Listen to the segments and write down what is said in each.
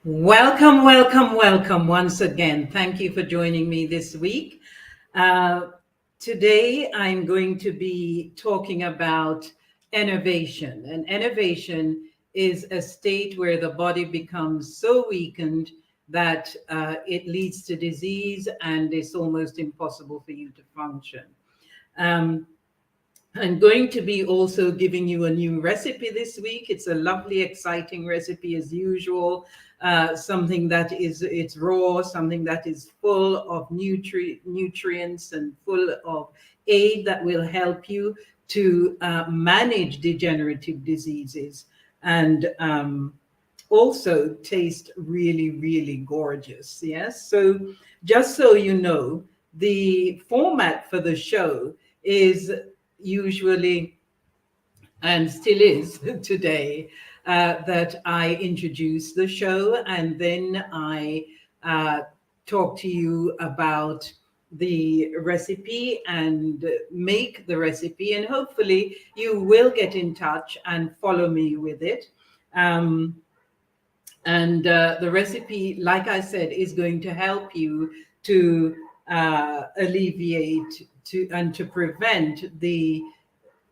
Welcome, welcome, welcome once again. Thank you for joining me this week. Uh, Today, I'm going to be talking about innovation. And innovation is a state where the body becomes so weakened that it leads to disease and it's almost impossible for you to function. Um, I'm going to be also giving you a new recipe this week. It's a lovely, exciting recipe as usual. Something that is it's raw, something that is full of nutrients and full of aid that will help you to manage degenerative diseases and also taste really, really gorgeous. Yes. So just so you know, the format for the show is usually and still is today that I introduce the show and then I uh, talk to you about the recipe and make the recipe, and hopefully you will get in touch and follow me with it. Um, and the recipe, like I said, is going to help you to alleviate to and to prevent the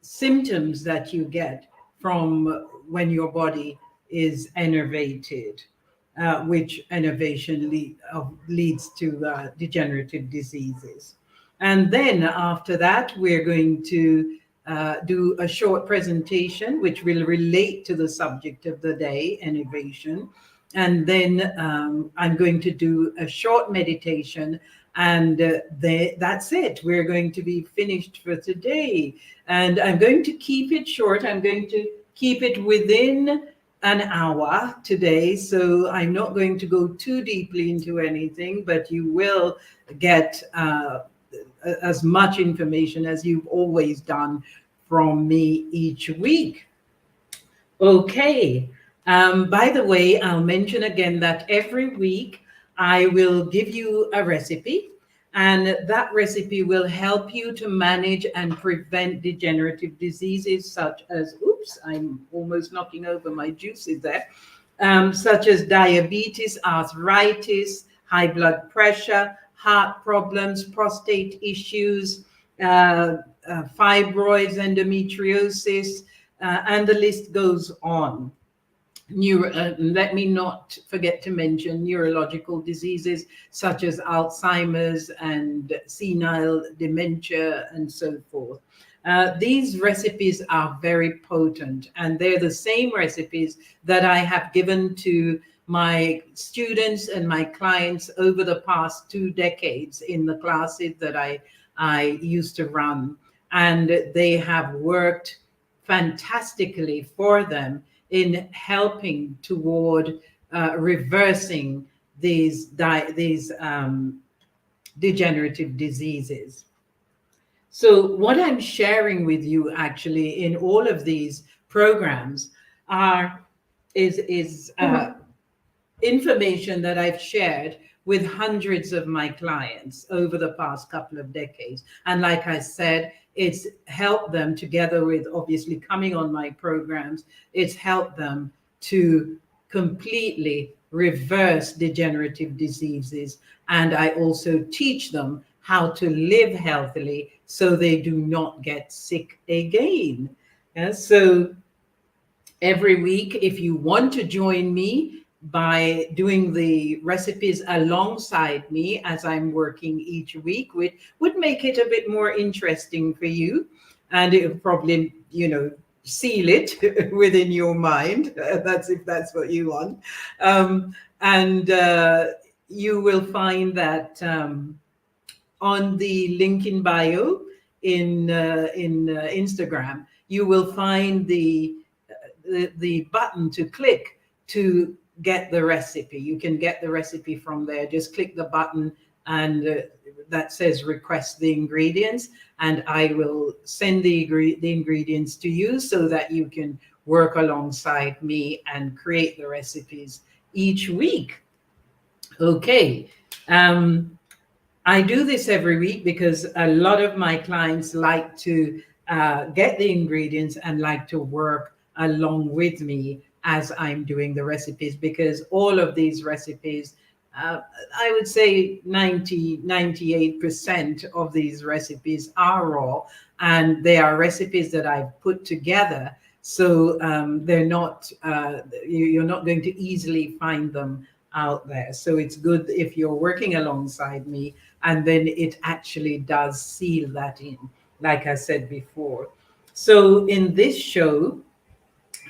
symptoms that you get from when your body is enervated, which enervation leads to degenerative diseases. And then after that, we're going to do a short presentation which will relate to the subject of the day, innovation. And then I'm going to do a short meditation, and that's it. We're going to be finished for today. And I'm going to keep it short. I'm going to keep it within an hour today. So I'm not going to go too deeply into anything, but you will get as much information as you've always done from me each week. Okay. By the way, I'll mention again that every week I will give you a recipe, and that recipe will help you to manage and prevent degenerative diseases such as, oops, I'm almost knocking over my juices there, such as diabetes, arthritis, high blood pressure, heart problems, prostate issues, fibroids, endometriosis, and the list goes on. Let me not forget to mention neurological diseases such as Alzheimer's and senile dementia and so forth. These recipes are very potent, and they're the same recipes that I have given to my students and my clients over the past 2 decades in the classes that I used to run. And they have worked fantastically for them in helping toward reversing these degenerative diseases. So what I'm sharing with you actually in all of these programs are is information that I've shared with hundreds of my clients over the past couple of decades. And like I said, it's helped them, together with obviously coming on my programs, it's helped them to completely reverse degenerative diseases. And I also teach them how to live healthily so they do not get sick again. Yeah, so every week, if you want to join me by doing the recipes alongside me as I'm working each week, which would make it a bit more interesting for you. And it would probably, seal it within your mind. That's if that's what you want. And you will find that on the link in bio in Instagram, you will find the button to click to get the recipe. You can get the recipe from there. Just click the button and that says request the ingredients, and I will send the ingredients to you so that you can work alongside me and create the recipes each week. Okay. I do this every week because a lot of my clients like to get the ingredients and like to work along with me as I'm doing the recipes, because all of these recipes, I would say 98% of these recipes are raw, and they are recipes that I've put together. So they're not, you're not going to easily find them out there. So it's good if you're working alongside me, and then it actually does seal that in, like I said before. So in this show,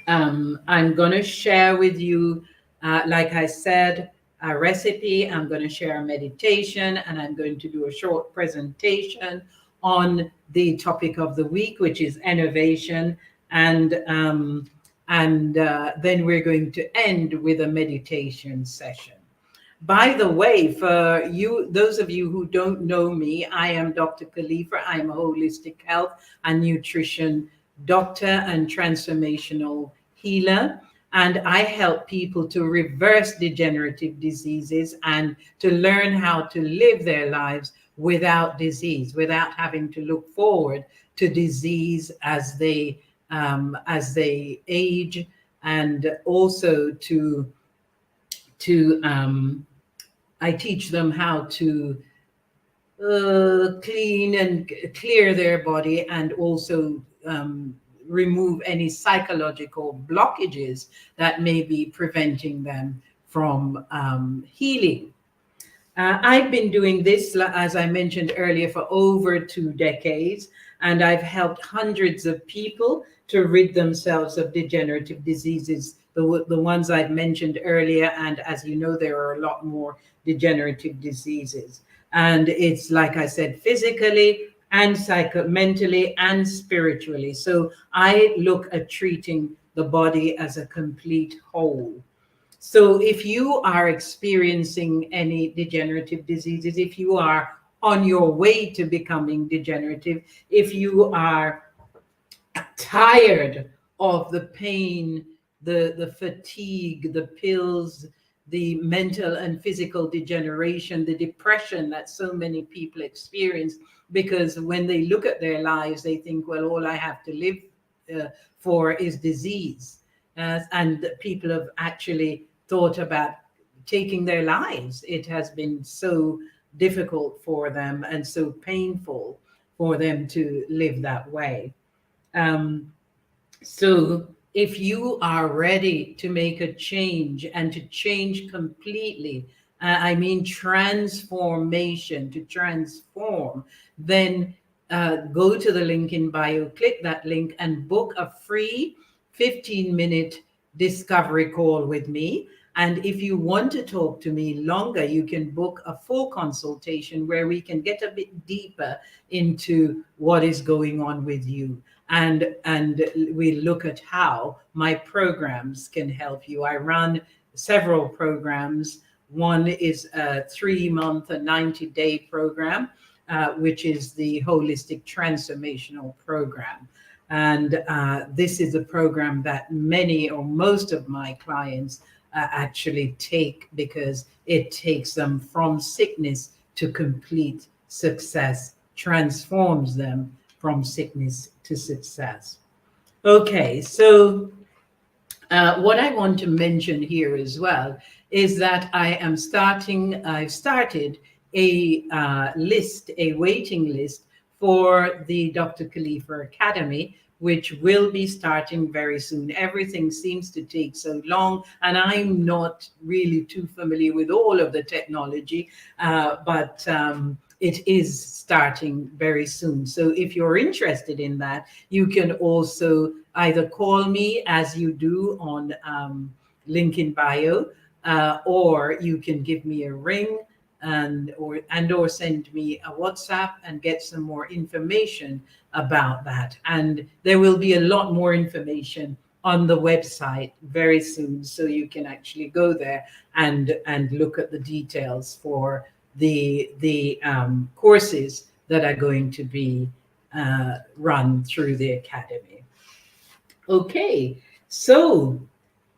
I'm going to share with you, like I said, a recipe. I'm going to share a meditation, and I'm going to do a short presentation on the topic of the week, which is innovation. And then we're going to end with a meditation session. By the way, for you, those of you who don't know me, I am Dr. KALEFA. I'm a holistic health and nutrition doctor and transformational healer. And I help people to reverse degenerative diseases and to learn how to live their lives without disease, without having to look forward to disease as they age, and also to I teach them how to clean and clear their body, and also remove any psychological blockages that may be preventing them from healing. I've been doing this, as I mentioned earlier, for over 2 decades, and I've helped hundreds of people to rid themselves of degenerative diseases, the ones I've mentioned earlier. And as you know, there are a lot more degenerative diseases. And it's, like I said, physically and mentally and spiritually. So I look at treating the body as a complete whole. So if you are experiencing any degenerative diseases, if you are on your way to becoming degenerative, if you are tired of the pain, the fatigue, the pills, the mental and physical degeneration, the depression that so many people experience, because when they look at their lives, they think, well, all I have to live for is disease. And people have actually thought about taking their lives. It has been so difficult for them and so painful for them to live that way. Um, so if you are ready to make a change and to change completely, I mean transformation, to transform, then go to the link in bio, click that link, and book a free 15-minute discovery call with me. And if you want to talk to me longer, you can book a full consultation where we can get a bit deeper into what is going on with you. And we look at how my programs can help you. I run several programs. One is a 3-month, a 90-day program, which is the Holistic Transformational Program. And this is a program that many or most of my clients actually take, because it takes them from sickness to complete success, transforms them from sickness to success. Okay, so what I want to mention here as well is that I've started a a waiting list for the Dr. KALEFA Academy, which will be starting very soon. Everything seems to take so long, and I'm not really too familiar with all of the technology, but it is starting very soon. So if you're interested in that, you can also either call me, as you do on link in bio, or you can give me a ring or send me a WhatsApp and get some more information about that. And there will be a lot more information on the website very soon, so you can actually go there and look at the details for the courses that are going to be run through the academy. Okay, so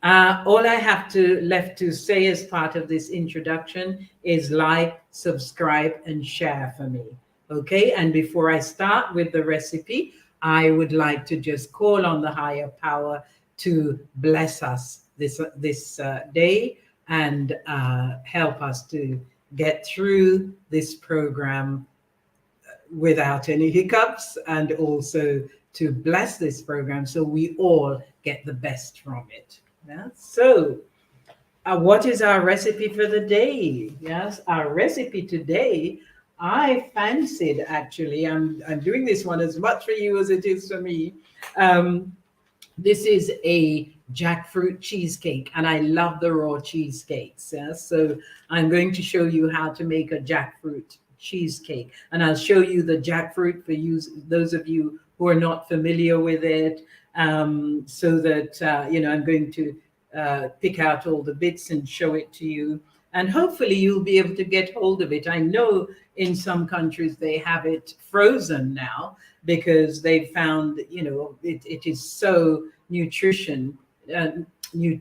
all I have left to say as part of this introduction is like, subscribe, and share for me. Okay, and before I start with the recipe, I would like to just call on the higher power to bless us this day and help us to get through this program without any hiccups, and also to bless this program so we all get the best from it. Yeah? So, what is our recipe for the day? Yes, our recipe today, I fancied actually, I'm doing this one as much for you as it is for me. Um, this is a jackfruit cheesecake, and I love the raw cheesecakes. Yeah? So I'm going to show you how to make a jackfruit cheesecake, and I'll show you the jackfruit for you, those of you who are not familiar with it, so that I'm going to pick out all the bits and show it to you, and hopefully you'll be able to get hold of it. I know in some countries they have it frozen now, because they found, it is so nutrition, new,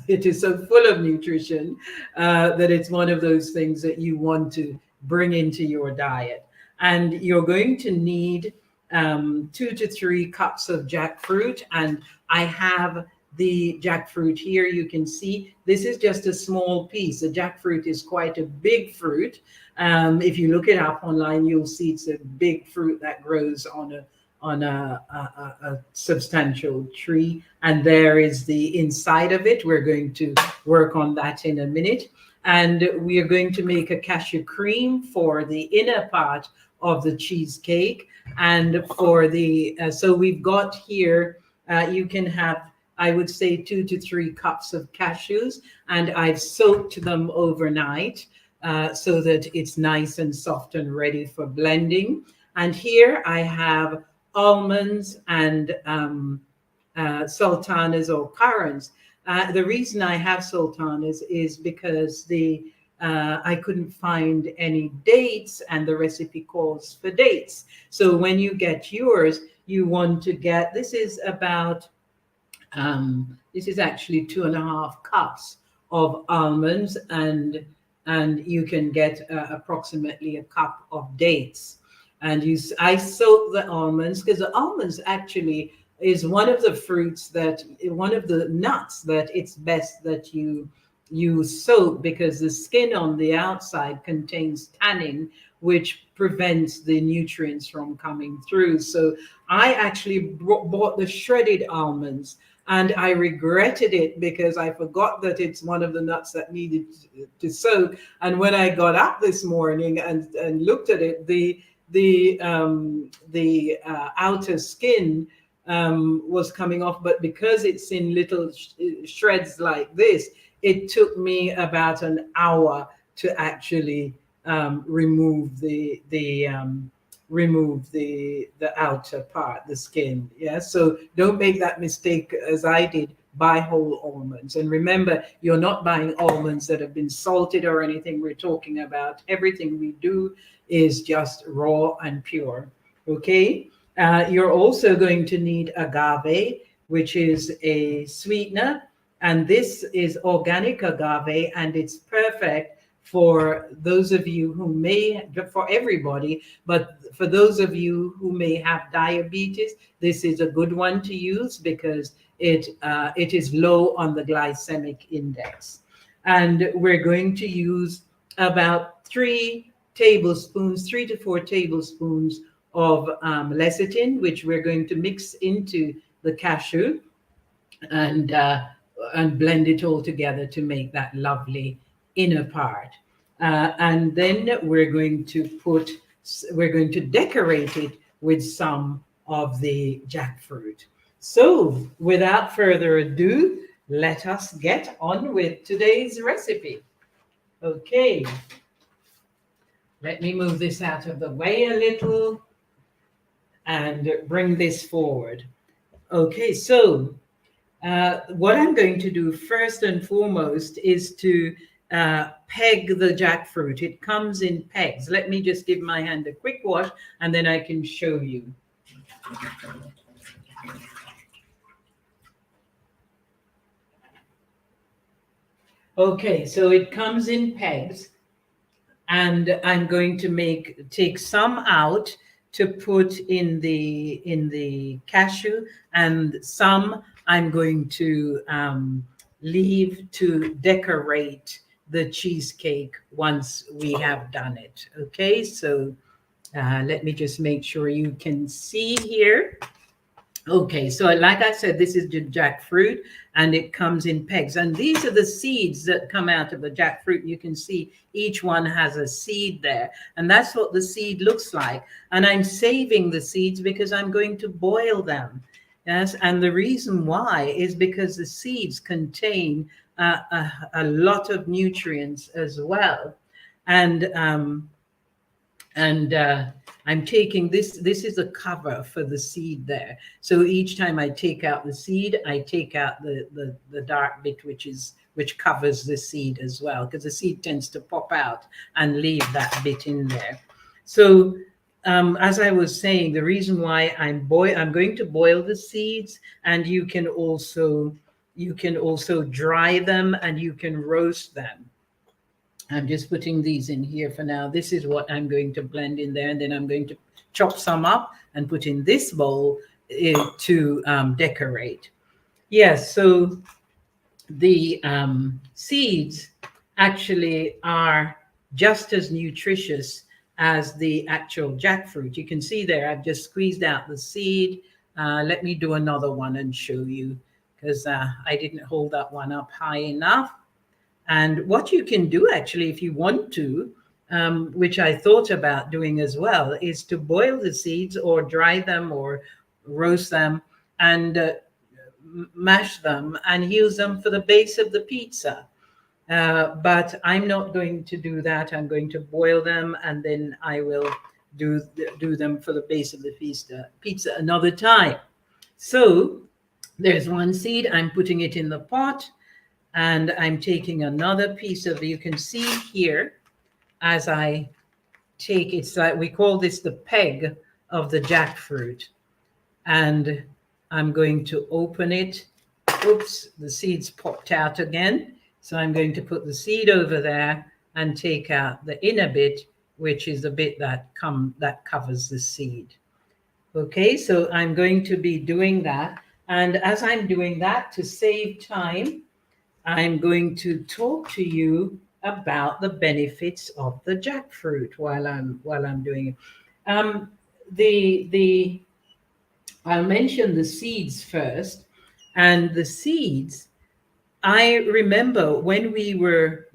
it is so full of nutrition, that it's one of those things that you want to bring into your diet. And you're going to need 2 to 3 cups of jackfruit. And I have the jackfruit here. You can see this is just a small piece. The jackfruit is quite a big fruit. If you look it up online, you'll see it's a big fruit that grows on a substantial tree. And there is the inside of it. We're going to work on that in a minute. And we are going to make a cashew cream for the inner part of the cheesecake. And for the, so we've got here, you can have, I would say, 2 to 3 cups of cashews, and I've soaked them overnight so that it's nice and soft and ready for blending. And here I have almonds and sultanas or currants. The reason I have sultanas is because I couldn't find any dates, and the recipe calls for dates. So when you get yours, you want to get, this is about, this is actually 2.5 cups of almonds, and you can get approximately a cup of dates. And I soak the almonds, because the almonds actually is one of the fruits that, one of the nuts that it's best that you soak, because the skin on the outside contains tannin, which prevents the nutrients from coming through. So I actually bought the shredded almonds, and I regretted it because I forgot that it's one of the nuts that needed to soak. And when I got up this morning and looked at it, the outer skin was coming off, but because it's in little shreds like this, it took me about an hour to actually remove the outer part, the skin. Yeah, so don't make that mistake as I did. Buy whole almonds, and remember, you're not buying almonds that have been salted or anything. We're talking about everything we do is just raw and pure. Okay. You're also going to need agave, which is a sweetener, and this is organic agave, and it's perfect for those of you who may, for everybody, but for those of you who may have diabetes, this is a good one to use because it is low on the glycemic index. And we're going to use about 3 to 4 tablespoons of lecithin, which we're going to mix into the cashew and blend it all together to make that lovely inner part. And then we're going to decorate it with some of the jackfruit. So without further ado, let us get on with today's recipe. Okay, let me move this out of the way a little and bring this forward. Okay, so what I'm going to do first and foremost is to peg the jackfruit. It comes in pegs. Let me just give my hand a quick wash, and then I can show you. Okay, so it comes in pegs, and I'm going to take some out to put in the cashew, and some I'm going to leave to decorate the cheesecake once we have done it. Okay, so let me just make sure you can see here. Okay, so like I said, this is the jackfruit and it comes in pegs. And these are the seeds that come out of the jackfruit. You can see each one has a seed there. And that's what the seed looks like. And I'm saving the seeds because I'm going to boil them. Yes, and the reason why is because the seeds contain a lot of nutrients as well. And I'm taking this. This is a cover for the seed there. So each time I take out the seed, I take out the dark bit, which covers the seed as well, because the seed tends to pop out and leave that bit in there. So as I was saying, the reason why I'm going to boil the seeds, and you can also dry them and you can roast them. I'm just putting these in here for now. This is what I'm going to blend in there, and then I'm going to chop some up and put in this bowl to decorate. Yes, so the seeds actually are just as nutritious as the actual jackfruit. You can see there, I've just squeezed out the seed. Let me do another one and show you, because I didn't hold that one up high enough. And what you can do actually, if you want to, which I thought about doing as well, is to boil the seeds or dry them or roast them and mash them and use them for the base of the pizza. But I'm not going to do that. I'm going to boil them and then I will do them for the base of the pizza another time. So there's one seed. I'm putting it in the pot. And I'm taking another piece of, you can see here, as I take, it's like, we call this the peg of the jackfruit. And I'm going to open it. Oops, the seeds popped out again. So I'm going to put the seed over there and take out the inner bit, which is the bit that covers the seed. Okay, so I'm going to be doing that. And as I'm doing that, to save time, I'm going to talk to you about the benefits of the jackfruit while I'm doing it. I'll mention the seeds first, and the seeds. I remember when we were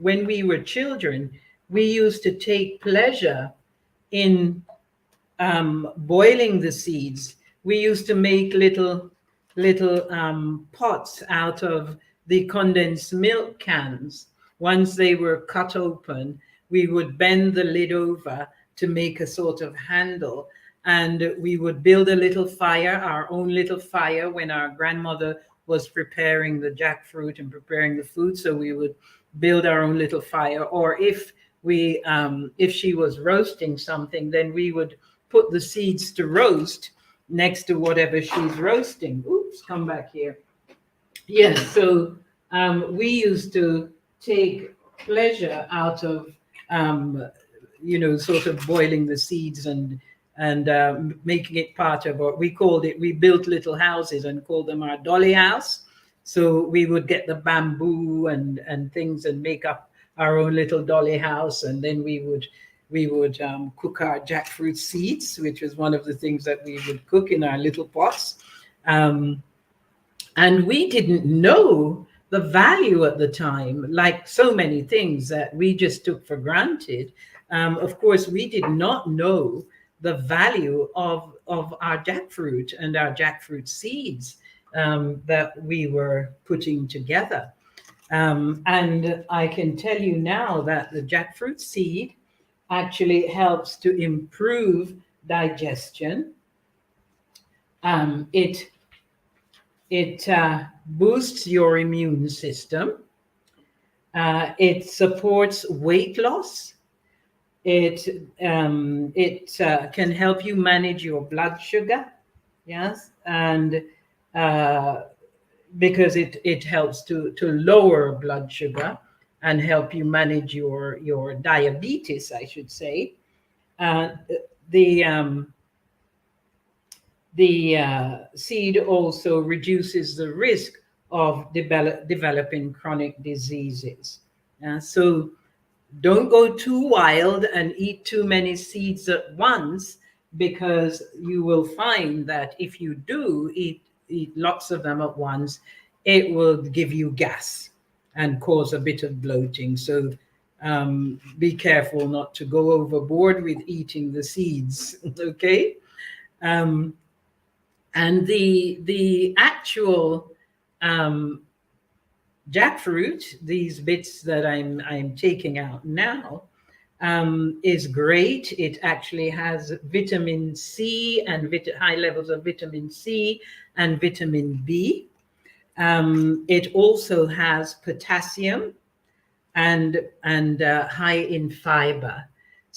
children, we used to take pleasure in boiling the seeds. We used to make little pots out of the condensed milk cans. Once they were cut open, we would bend the lid over to make a sort of handle, and we would build a little fire, our own little fire, when our grandmother was preparing the jackfruit and preparing the food. So we would build our own little fire, or if she was roasting something, then we would put the seeds to roast next to whatever she's roasting. Oops, come back here. Yes, so we used to take pleasure out of, sort of boiling the seeds and making it part of what we called it. We built little houses and called them our dolly house. So we would get the bamboo and things and make up our own little dolly house, and then we would cook our jackfruit seeds, which was one of the things that we would cook in our little pots. And we didn't know the value at the time, like so many things that we just took for granted. Of course, we did not know the value of our jackfruit and our jackfruit seeds that we were putting together. And I can tell you now that the jackfruit seed actually helps to improve digestion. It boosts your immune system. It supports weight loss. It can help you manage your blood sugar. Yes, and because it helps to lower blood sugar and help you manage your diabetes, I should say. The seed also reduces the risk of developing chronic diseases. So don't go too wild and eat too many seeds at once, because you will find that if you do eat lots of them at once, it will give you gas and cause a bit of bloating. So be careful not to go overboard with eating the seeds. Okay. um, and the actual um, jackfruit, these bits that I'm taking out now, is great. It actually has vitamin C and high levels of vitamin C and vitamin B. It also has potassium and high in fiber.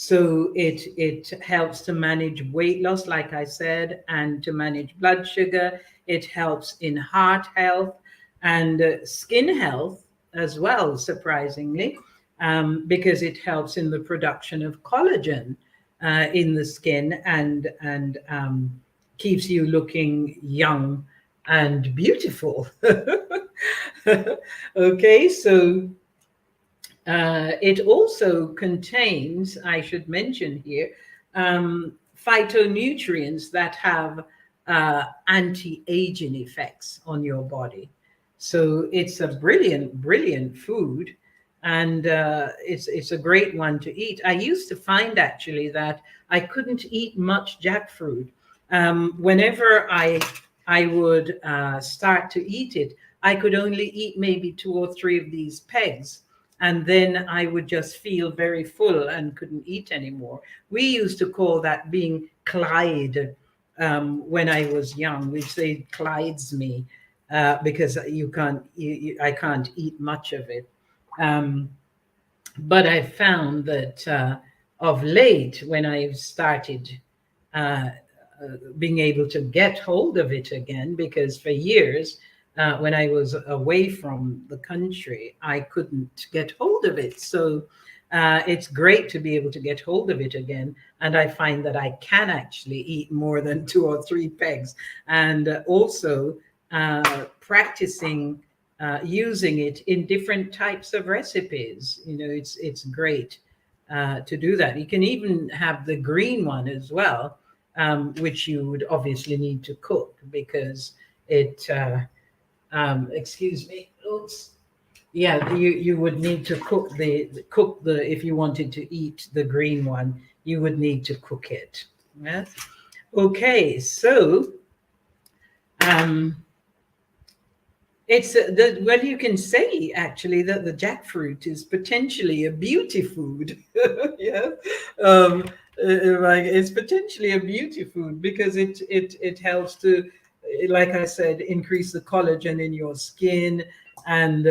So it helps to manage weight loss, like I said, and to manage blood sugar. It helps in heart health and skin health as well, surprisingly, because it helps in the production of collagen in the skin, and keeps you looking young and beautiful. Okay, so it also contains, I should mention here, phytonutrients that have anti-aging effects on your body. So it's a brilliant, brilliant food, and it's a great one to eat. I used to find actually that I couldn't eat much jackfruit. Whenever I would start to eat it, I could only eat maybe 2 or 3 of these pegs, and then I would just feel very full and couldn't eat anymore. We used to call that being Clyde when I was young. We'd say Clyde's me, because I can't eat much of it. Um, but I found that of late, when I've started uh, being able to get hold of it again, because for years, when I was away from the country, I couldn't get hold of it. So it's great to be able to get hold of it again. And I find that I can actually eat more than 2 or 3 pegs. And also practicing using it in different types of recipes. It's great to do that. You can even have the green one as well, which you would obviously need to cook, because it excuse me. Oops. Yeah, you would need to cook the if you wanted to eat the green one, you would need to cook it. Yes. Okay, so it's well, you can say actually that the jackfruit is potentially a beauty food. Yeah. Like it's potentially a beauty food, because it helps to, like I said, increase the collagen in your skin, and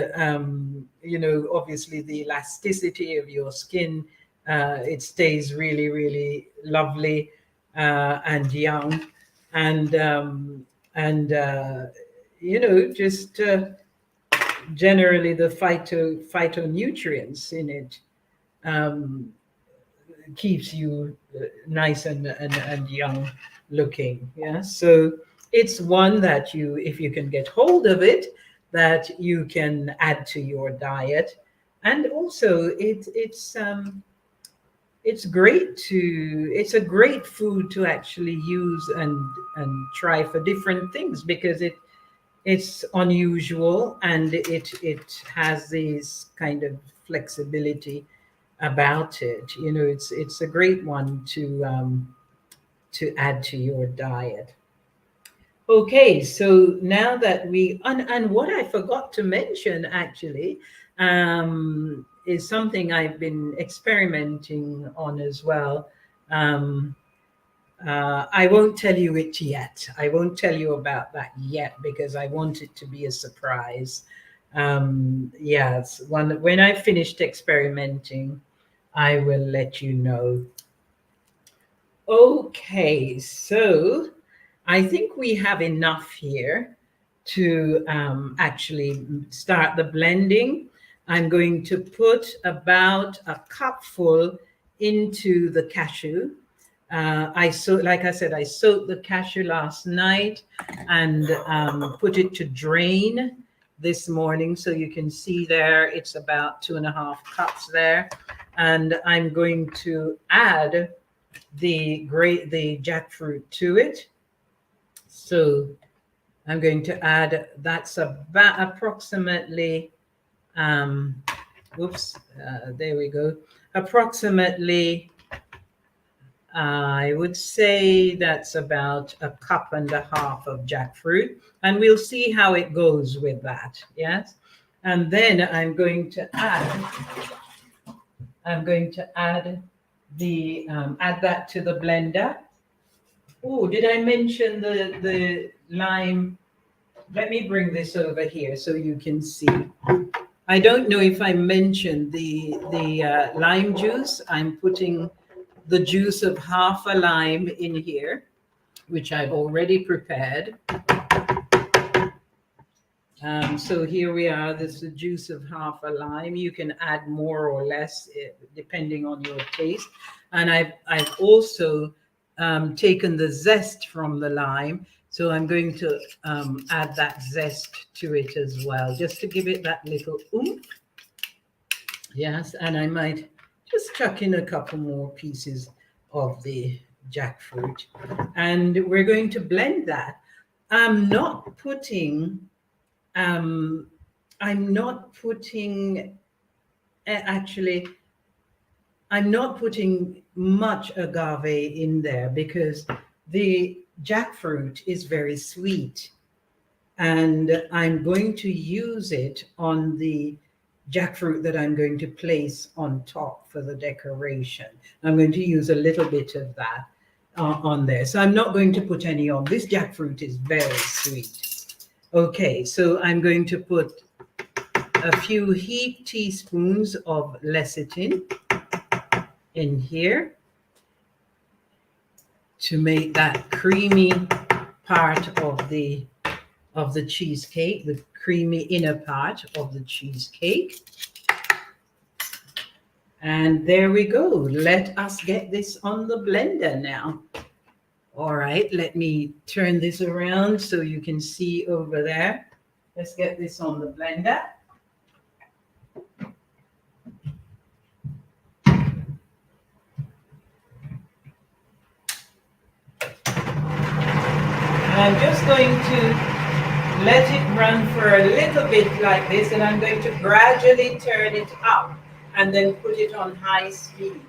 obviously the elasticity of your skin. It stays really, really lovely and young, and just generally the phytonutrients in it um, keeps you nice and young looking. Yeah, so it's one that if you can get hold of it, that you can add to your diet. And also it's a great food to actually use and try for different things, because it's unusual, and it has this kind of flexibility about it. It's a great one to add to your diet. Okay, so now that and what I forgot to mention actually is something I've been experimenting on as well. Um, I won't tell you it yet. I won't tell you about that yet, because I want it to be a surprise. Yes, when I finished experimenting, I will let you know. Okay, so I think we have enough here to actually start the blending. I'm going to put about a cupful into the cashew. Like I said, I soaked the cashew last night and put it to drain this morning. So you can see there, it's about 2.5 cups there. And I'm going to add the jackfruit to it. So I'm going to add, that's about approximately, there we go. Approximately, I would say that's about 1.5 cups of jackfruit. And we'll see how it goes with that, yes? And then I'm going to add add that to the blender. Oh, did I mention the lime? Let me bring this over here so you can see. I don't know if I mentioned the lime juice. I'm putting the juice of half a lime in here, which I've already prepared. So here we are. This is the juice of half a lime. You can add more or less depending on your taste. And I've also taken the zest from the lime. So I'm going to add that zest to it as well, just to give it that little oomph. Yes, and I might just chuck in a couple more pieces of the jackfruit. And we're going to blend that. I'm not putting much agave in there because the jackfruit is very sweet, and I'm going to use it on the jackfruit that I'm going to place on top for the decoration. I'm going to use a little bit of that on there. So I'm not going to put any on. This jackfruit is very sweet. Okay, so I'm going to put a few heaped teaspoons of lecithin in here to make that creamy part of the cheesecake, the creamy inner part of the cheesecake. And there we go. Let us get this on the blender now. All right, let me turn this around so you can see over there. Let's get this on the blender. And I'm just going to let it run for a little bit like this, and I'm going to gradually turn it up and then put it on high speed.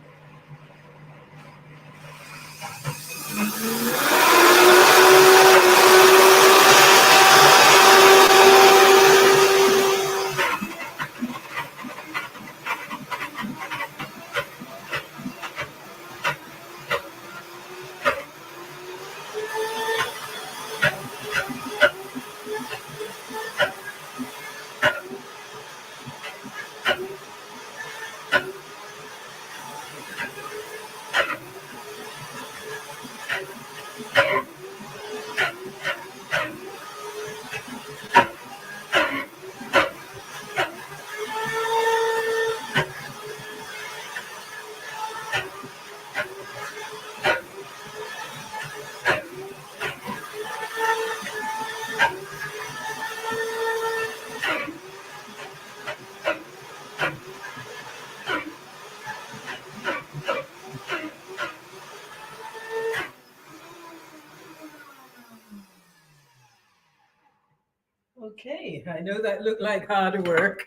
Okay, I know that looked like hard work.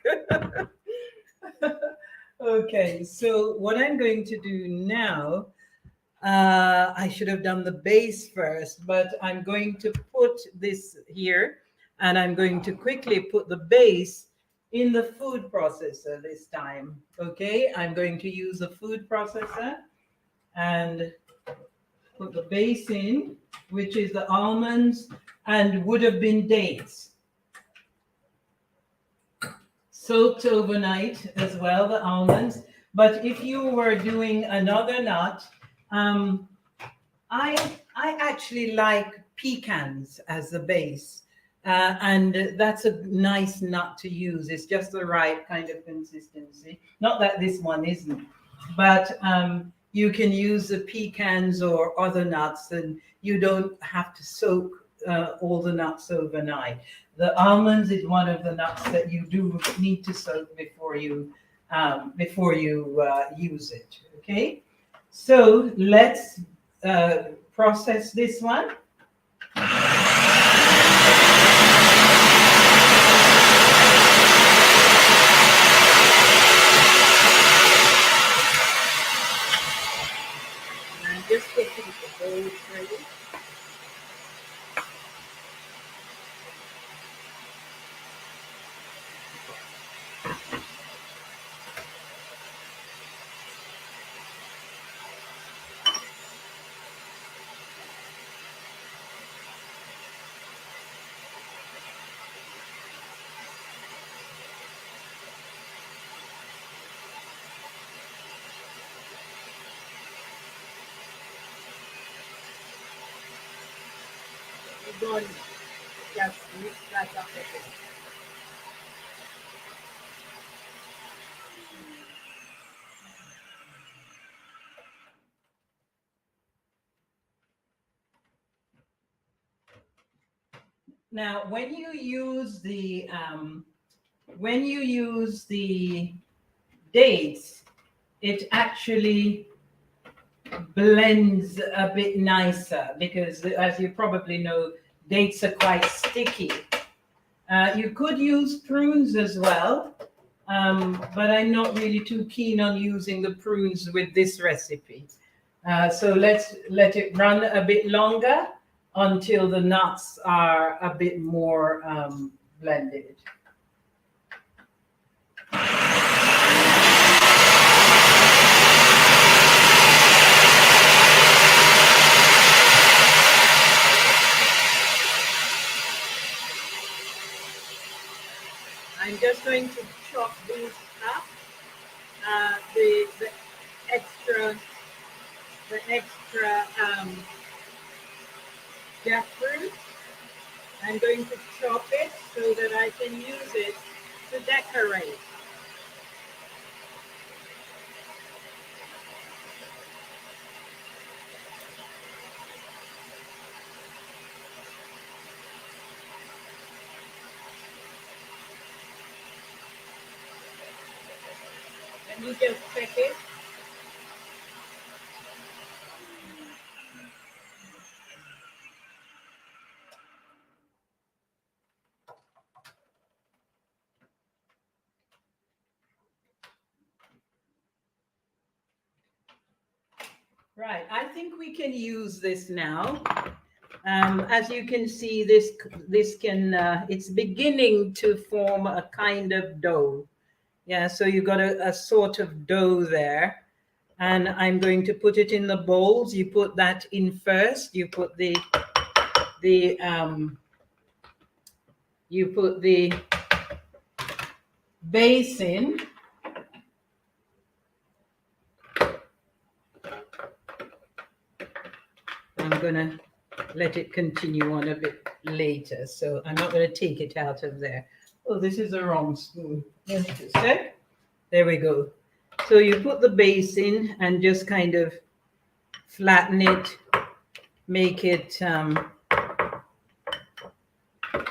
Okay, so what I'm going to do now, I should have done the base first, but I'm going to put this here, and I'm going to quickly put the base in the food processor this time. Okay, I'm going to use the food processor and put the base in, which is the almonds and would have been dates. Soaked overnight as well, the almonds. But if you were doing another nut, I actually like pecans as the base, and that's a nice nut to use. It's just the right kind of consistency. Not that this one isn't, but you can use the pecans or other nuts, and you don't have to soak all the nuts overnight. The almonds is one of the nuts that you do need to soak before you use it. Okay, so let's process this one. I'm just getting the bowl ready. Don't just mix that up a bit. Now, when you use the dates, it actually blends a bit nicer because, as you probably know, dates are quite sticky. You could use prunes as well, but I'm not really too keen on using the prunes with this recipe. So let's let it run a bit longer until the nuts are a bit more blended. I'm just going to chop these up. The extra jackfruit. I'm going to chop it so that I can use it to decorate. Let me just check it. Right, I think we can use this now. As you can see, this can it's beginning to form a kind of dough. Yeah, so you've got a sort of dough there, and I'm going to put it in the bowls. You put that in first. You put the base in. I'm gonna let it continue on a bit later, so I'm not going to take it out of there. Oh, this is the wrong spoon. Just a sec. There we go. So you put the base in and just kind of flatten it, make it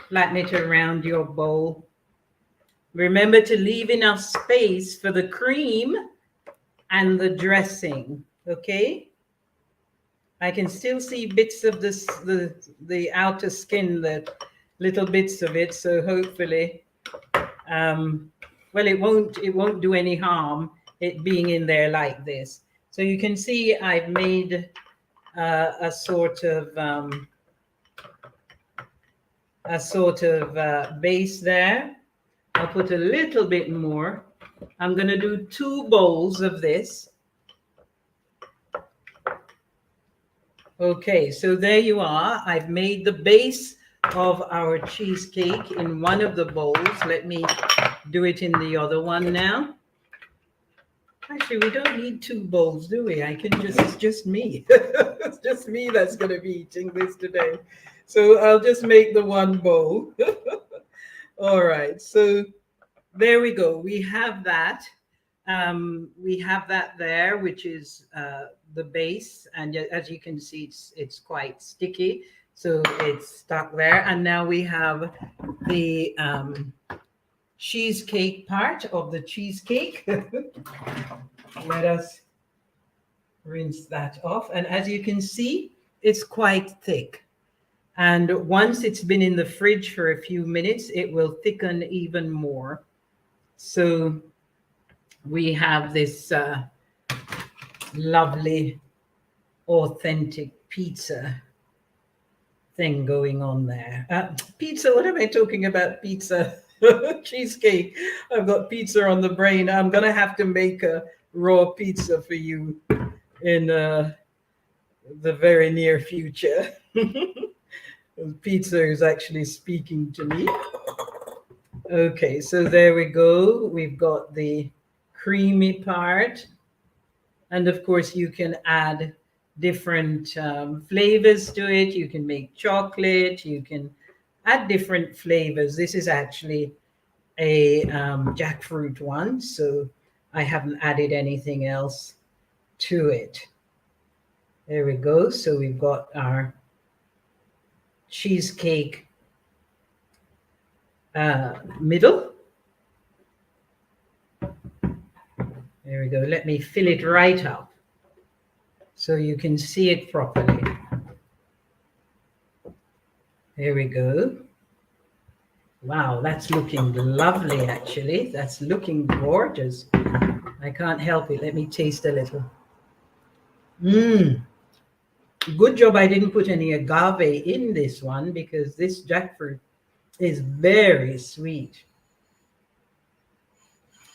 flatten it around your bowl. Remember to leave enough space for the cream and the dressing, okay? I can still see bits of this, the outer skin, the little bits of it. So hopefully, well, it won't do any harm, it being in there like this. So you can see I've made a sort of base there. I'll put a little bit more. I'm going to do 2 bowls of this. Okay, so there you are. I've made the base of our cheesecake in one of the bowls. Let me do it in the other one now. Actually, we don't need 2 bowls, do we? It's just me. It's just me that's going to be eating this today. So I'll just make the 1 bowl. All right, so there we go. We have that. We have that there, which is the base, and as you can see, it's quite sticky. So it's stuck there. And now we have the cheesecake part of the cheesecake. Let us rinse that off. And as you can see, it's quite thick. And once it's been in the fridge for a few minutes, it will thicken even more. So we have this lovely, authentic pizza thing going on there. Pizza, what am I talking about? Pizza, cheesecake. I've got pizza on the brain. I'm going to have to make a raw pizza for you in the very near future. Pizza is actually speaking to me. Okay, so there we go. We've got the creamy part. And of course, you can add different flavors to it. You can make chocolate. You can add different flavors. This is actually a jackfruit one, so I haven't added anything else to it. There we go. So we've got our cheesecake middle. There we go. Let me fill it right up so you can see it properly. There we go. Wow, that's looking lovely, actually. That's looking gorgeous. I can't help it. Let me taste a little. Good job I didn't put any agave in this one, because this jackfruit is very sweet.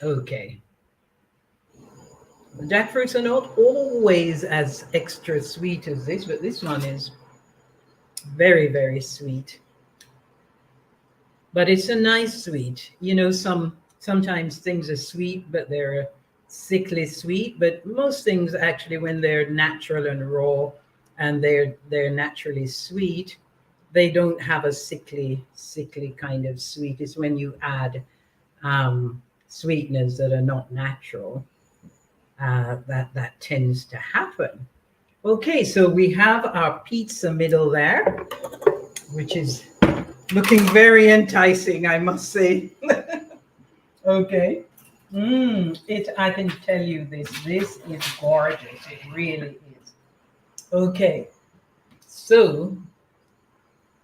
Okay. The jackfruits are not always as extra sweet as this, but this one is very, very sweet. But it's a nice sweet. You know, sometimes things are sweet, but they're sickly sweet. But most things actually, when they're natural and raw and they're naturally sweet, they don't have a sickly kind of sweet. It's when you add sweeteners that are not natural that tends to happen. Okay, so we have our pizza middle there, which is looking very enticing, I must say. Okay. I can tell you this is gorgeous. It really is. Okay. So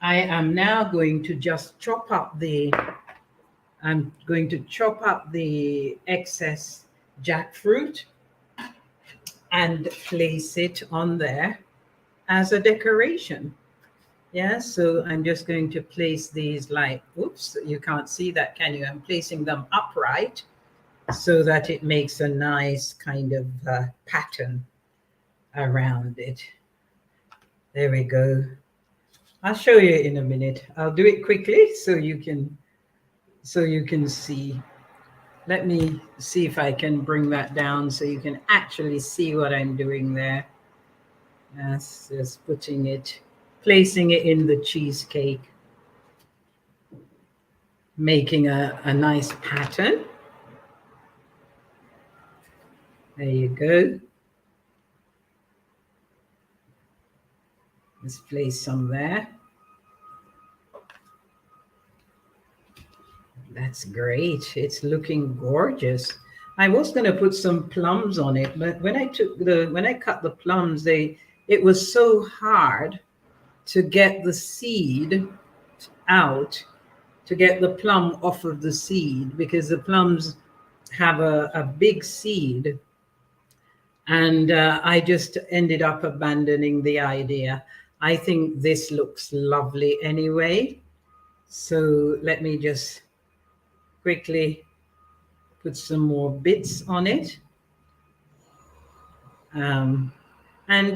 I am now going to just I'm going to chop up the excess jackfruit and place it on there as a decoration. Yeah, so I'm just going to place these like, oops, you can't see that, can you? I'm placing them upright so that it makes a nice kind of pattern around it. There we go. I'll show you in a minute. I'll do it quickly so you can see. Let me see if I can bring that down so you can actually see what I'm doing there. That's just placing it in the cheesecake, making a nice pattern. There you go. Let's place some there. That's great. It's looking gorgeous. I was going to put some plums on it, but when I cut the plums, it was so hard to get the seed out, to get the plum off of the seed, because the plums have a big seed. And I just ended up abandoning the idea. I think this looks lovely anyway. So let me just quickly put some more bits on it. And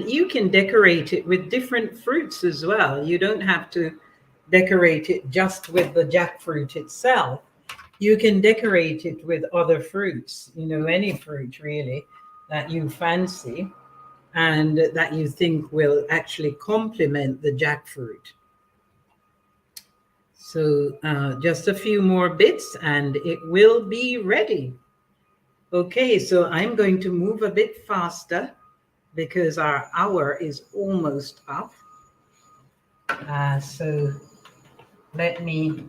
you can decorate it with different fruits as well. You don't have to decorate it just with the jackfruit itself. You can decorate it with other fruits, you know, any fruit really that you fancy and that you think will actually complement the jackfruit. So just a few more bits and it will be ready. Okay, so I'm going to move a bit faster because our hour is almost up. So let me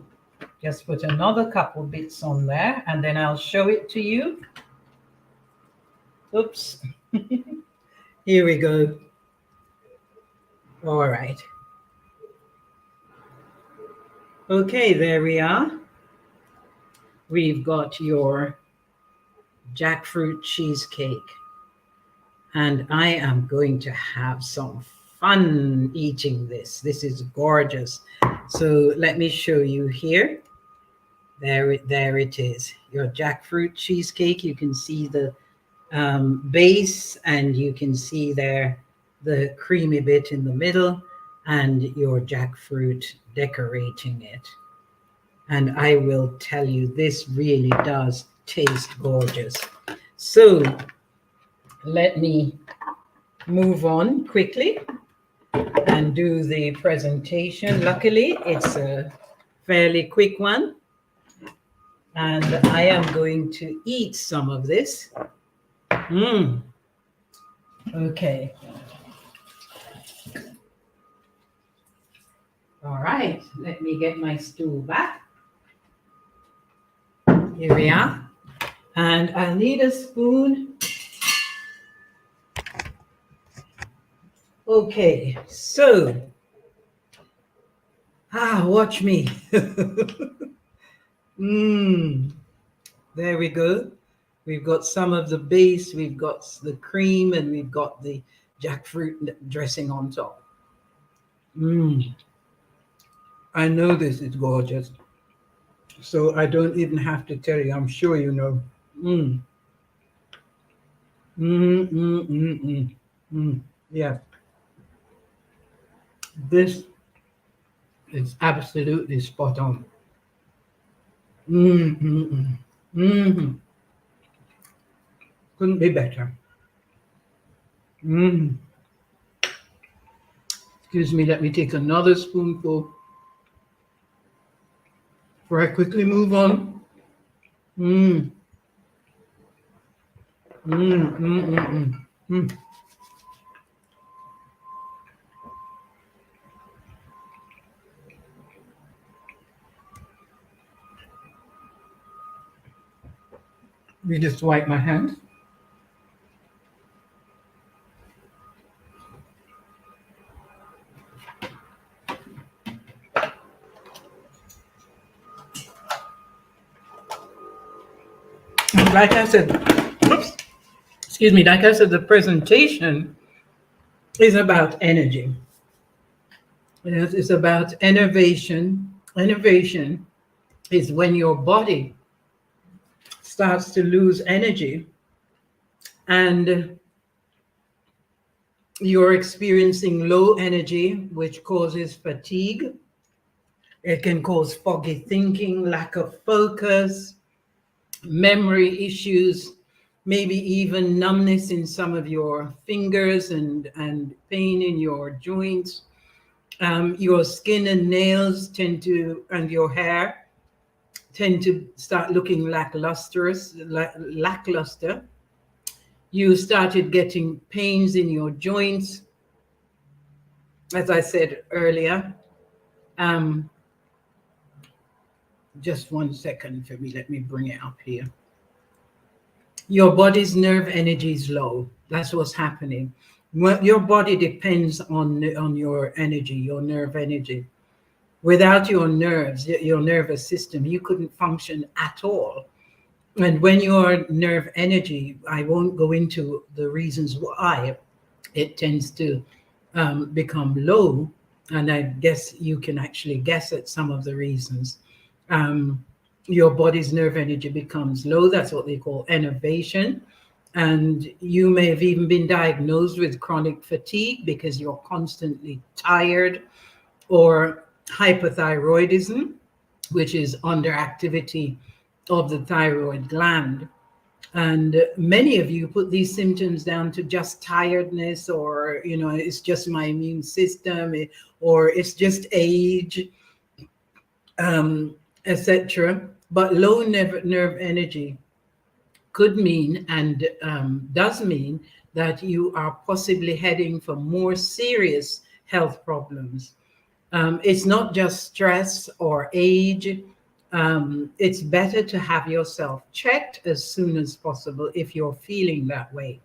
just put another couple bits on there and then I'll show it to you. Oops. Here we go. All right. Okay, there we are. We've got your jackfruit cheesecake. And I am going to have some fun eating this. This is gorgeous. So let me show you here. There it is. Your jackfruit cheesecake. You can see the base and you can see there the creamy bit in the middle and your jackfruit decorating it. And I will tell you, this really does taste gorgeous. So let me move on quickly and do the presentation. Luckily, it's a fairly quick one. And I am going to eat some of this. Okay. All right, let me get my stool back. Here we are. And I'll need a spoon. Okay, so, watch me. There we go. We've got some of the base, we've got the cream, and we've got the jackfruit dressing on top. I know this is gorgeous. So I don't even have to tell you, I'm sure you know. Yeah. This is absolutely spot on. Couldn't be better. Excuse me, let me take another spoonful before I quickly move on. Let me just wipe my hands. Like I said, excuse me, like I said, the presentation is about energy. It's about innovation. Innovation is when your body starts to lose energy and you're experiencing low energy, which causes fatigue. It can cause foggy thinking, lack of focus, memory issues, maybe even numbness in some of your fingers and pain in your joints. Your skin and nails and your hair tend to start looking lackluster. You started getting pains in your joints, as I said earlier. Just 1 second for me. Let me bring it up here. Your body's nerve energy is low. That's what's happening. Your body depends on your energy, your nerve energy. Without your nerves, your nervous system, you couldn't function at all. And when your nerve energy, I won't go into the reasons why it tends to become low, and I guess you can actually guess at some of the reasons. Your body's nerve energy becomes low. That's what they call enervation. And you may have even been diagnosed with chronic fatigue because you're constantly tired, or hypothyroidism, which is underactivity of the thyroid gland. And many of you put these symptoms down to just tiredness, or, it's just my immune system, or it's just age, etc. But low nerve energy could mean, and does mean, that you are possibly heading for more serious health problems. It's not just stress or age. It's better to have yourself checked as soon as possible if you're feeling that way.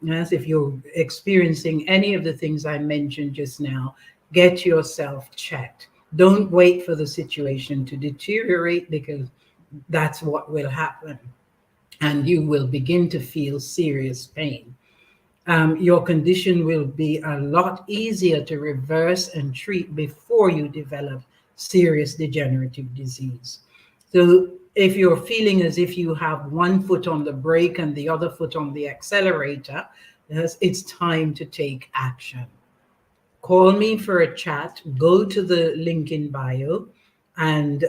Yes, if you're experiencing any of the things I mentioned just now, get yourself checked. Don't wait for the situation to deteriorate, because that's what will happen. And you will begin to feel serious pain. Your condition will be a lot easier to reverse and treat before you develop serious degenerative disease. So, if you're feeling as if you have one foot on the brake and the other foot on the accelerator, yes, it's time to take action. Call me for a chat. Go to the link in bio and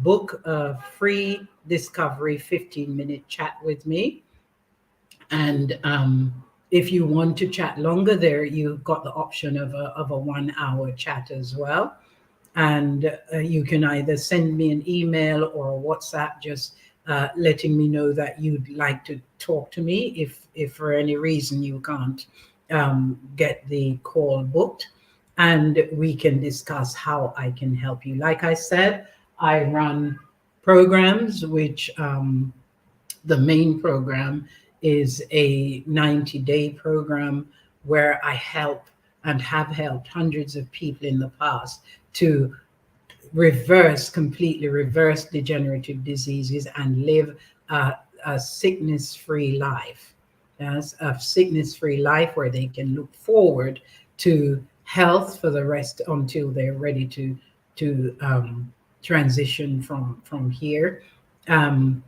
book a free discovery 15-minute chat with me. And if you want to chat longer, there you've got the option of a 1 hour chat as well. And you can either send me an email or a WhatsApp, just letting me know that you'd like to talk to me if for any reason you can't get the call booked, and we can discuss how I can help you. Like I said, I run programs which the main program is a 90-day program where I help and have helped hundreds of people in the past to completely reverse degenerative diseases and live a sickness-free life. Yes, a sickness-free life where they can look forward to health for the rest until they're ready to transition from here. Um,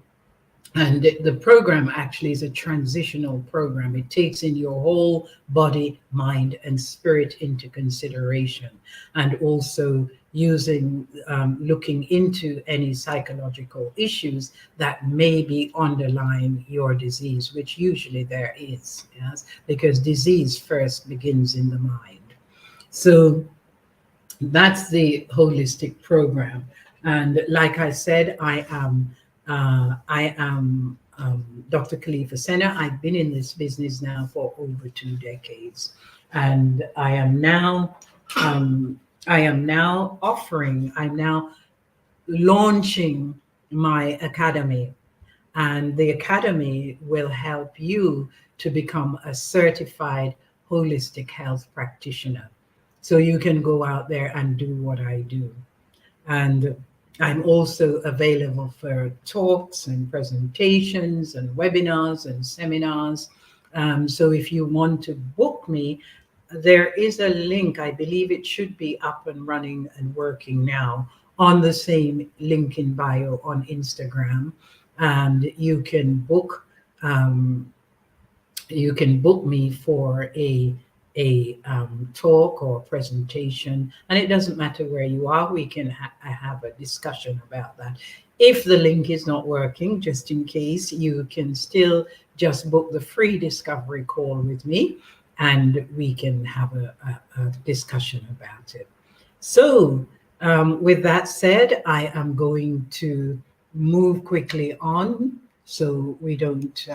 and the program actually is a transitional program. It takes in your whole body, mind, and spirit into consideration, and also using looking into any psychological issues that may be underlying your disease, which usually there is, yes, because disease first begins in the mind. So that's the holistic program. And like I said, I am Dr. KALEFA Senna. I've been in this business now for over 2 decades, and I'm now launching my academy, and the academy will help you to become a certified holistic health practitioner. So you can go out there and do what I do. And I'm also available for talks and presentations and webinars and seminars. So if you want to book me, there is a link. I believe it should be up and running and working now on the same link in bio on Instagram. And you can book me for a talk or presentation, and it doesn't matter where you are. We can have a discussion about that. If the link is not working, just in case, you can still just book the free discovery call with me, and we can have a discussion about it. So with that said, I am going to move quickly on so we don't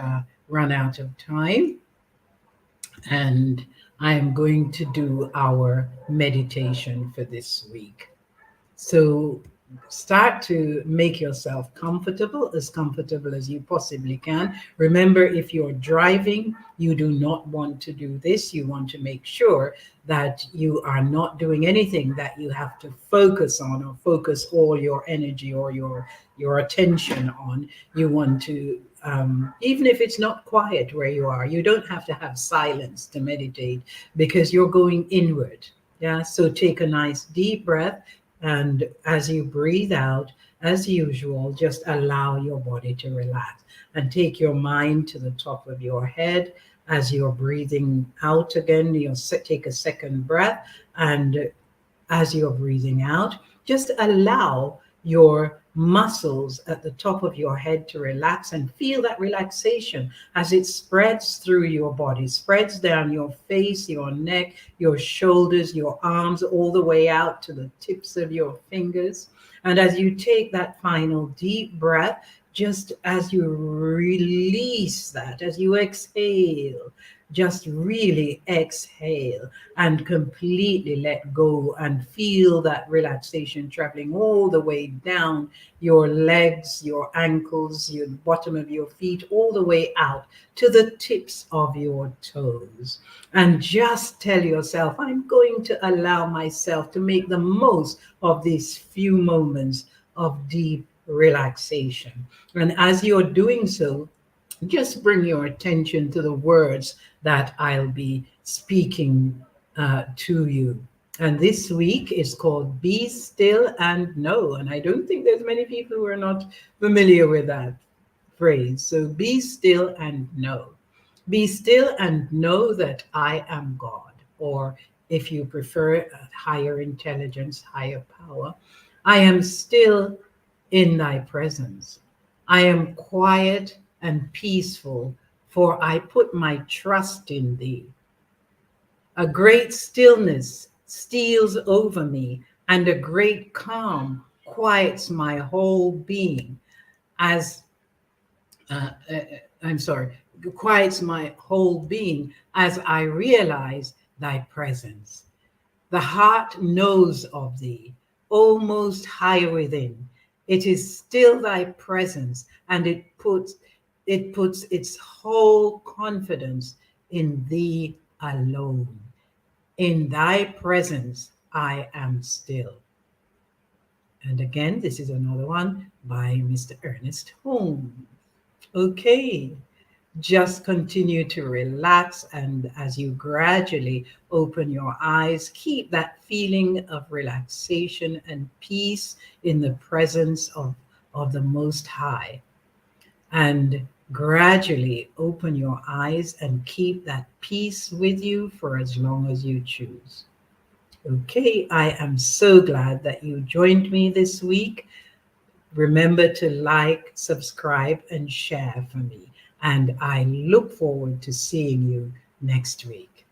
run out of time. And I am going to do our meditation for this week. So start to make yourself comfortable as you possibly can. Remember, if you're driving, you do not want to do this. You want to make sure that you are not doing anything that you have to focus on or focus all your energy or your attention on. You want to even if it's not quiet where you are, you don't have to have silence to meditate, because you're going inward. Yeah. So take a nice deep breath. And as you breathe out, as usual, just allow your body to relax and take your mind to the top of your head. As you're breathing out again, you'll take a second breath. And as you're breathing out, just allow your muscles at the top of your head to relax, and feel that relaxation as it spreads through your body, spreads down your face, your neck, your shoulders, your arms, all the way out to the tips of your fingers. And as you take that final deep breath, just as you release that, as you exhale, just really exhale and completely let go and feel that relaxation traveling all the way down your legs, your ankles, your bottom of your feet, all the way out to the tips of your toes. And just tell yourself, I'm going to allow myself to make the most of these few moments of deep relaxation. And as you're doing so, just bring your attention to the words that I'll be speaking to you. And this week is called Be Still and Know. And I don't think there's many people who are not familiar with that phrase. So be still and know. Be still and know that I am God. Or if you prefer higher intelligence, higher power, I am still in thy presence. I am quiet and peaceful, for I put my trust in thee. A great stillness steals over me, and a great calm quiets my whole being as I'm sorry, quiets my whole being as I realize thy presence. The heart knows of thee, O most high within. It is still thy presence, and it puts its whole confidence in thee alone. In thy presence I am still. And again, this is another one by Mr. Ernest Holmes. Okay, just continue to relax, and as you gradually open your eyes, keep that feeling of relaxation and peace in the presence of the Most High. And gradually open your eyes and keep that peace with you for as long as you choose. Okay, I am so glad that you joined me this week. Remember to like, subscribe, and share for me. And I look forward to seeing you next week.